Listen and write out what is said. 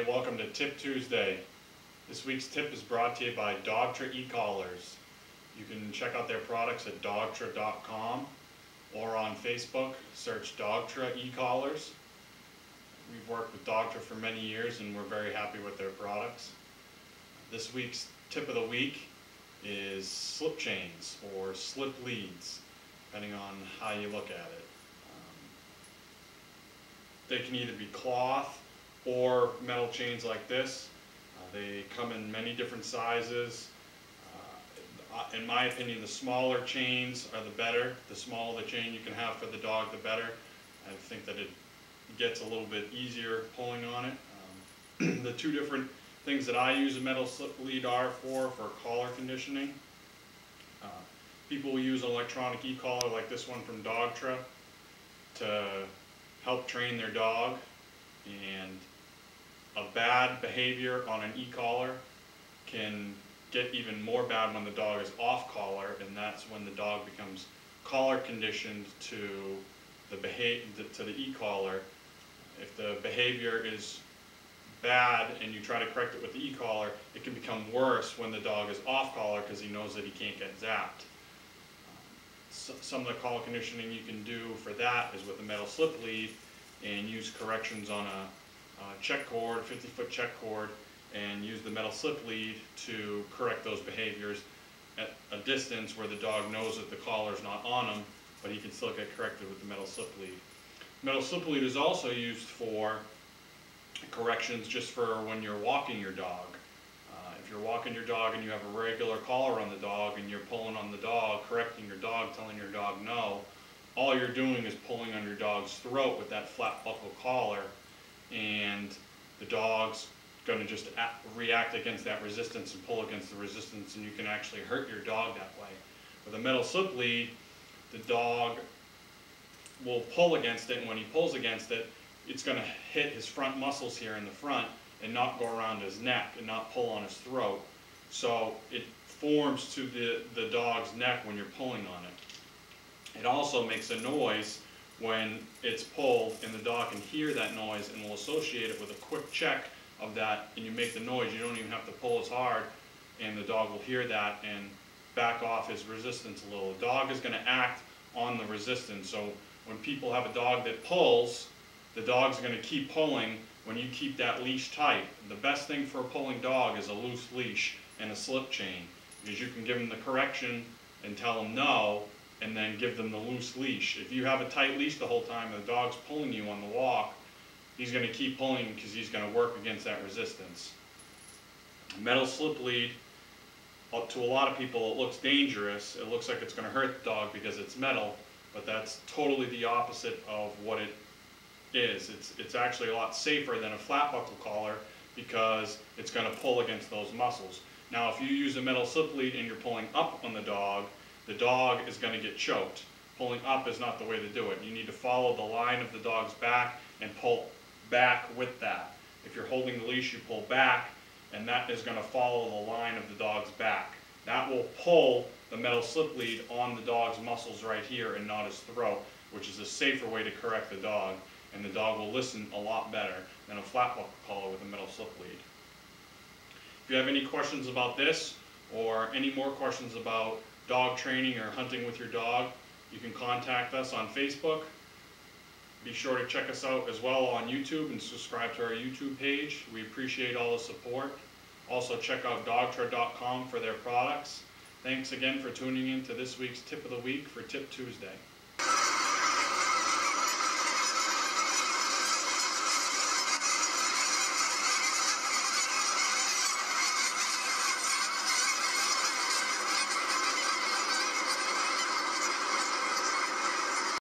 everybody, welcome to Tip Tuesday. This week's tip is brought to you by Dogtra e-collars. You can check out their products at dogtra.com or on Facebook, search Dogtra e-collars. We've worked with Dogtra for many years and we're very happy with their products. This week's tip of the week is slip chains or slip leads, depending on how you look at it. They can either be cloth or metal chains like this. They come in many different sizes. In my opinion, the smaller chains are the better. The smaller the chain you can have for the dog, the better. I think that it gets a little bit easier pulling on it. The two different things that I use a metal slip lead are for collar conditioning. People will use an electronic e-collar like this one from Dogtra to help train their dog, and a bad behavior on an e-collar can get even more bad when the dog is off collar, and that's when the dog becomes collar conditioned to the e-collar. If the behavior is bad and you try to correct it with the e-collar, it can become worse when the dog is off collar because he knows that he can't get zapped. Some of the collar conditioning you can do for that is with a metal slip lead and use corrections on a check cord, 50-foot check cord, and use the metal slip lead to correct those behaviors at a distance where the dog knows that the collar is not on him, but he can still get corrected with the metal slip lead. Metal slip lead is also used for corrections just for when you're walking your dog. If you're walking your dog and you have a regular collar on the dog and you're pulling on the dog, correcting your dog, telling your dog no, all you're doing is pulling on your dog's throat with that flat buckle collar, and the dog's going to just react against that resistance and pull against the resistance, and you can actually hurt your dog that way. With a metal slip lead, the dog will pull against it, and when he pulls against it, it's going to hit his front muscles here in the front and not go around his neck and not pull on his throat. So it forms to the dog's neck when you're pulling on it. It also makes a noise when it's pulled, and the dog can hear that noise and will associate it with a quick check of that, and you make the noise. You don't even have to pull as hard, and the dog will hear that and back off his resistance a little. The dog is going to act on the resistance. So when people have a dog that pulls, the dog's going to keep pulling when you keep that leash tight. The best thing for a pulling dog is a loose leash and a slip chain, because you can give them the correction and tell them no, and then give them the loose leash. If you have a tight leash the whole time and the dog's pulling you on the walk, he's going to keep pulling because he's going to work against that resistance. Metal slip lead, to a lot of people, it looks dangerous. It looks like it's going to hurt the dog because it's metal, but that's totally the opposite of what it is. It's actually a lot safer than a flat buckle collar because it's going to pull against those muscles. Now, if you use a metal slip lead and you're pulling up on the dog is going to get choked. Pulling up is not the way to do it. You need to follow the line of the dog's back and pull back with that. If you're holding the leash, you pull back, and that is going to follow the line of the dog's back. That will pull the metal slip lead on the dog's muscles right here and not his throat, which is a safer way to correct the dog, and the dog will listen a lot better than a flat buckle collar with a metal slip lead. If you have any questions about this or any more questions about dog training or hunting with your dog, you can contact us on Facebook. Be sure to check us out as well on YouTube and subscribe to our YouTube page. We appreciate all the support. Also check out dogtra.com for their products. Thanks again for tuning in to this week's Tip of the Week for Tip Tuesday.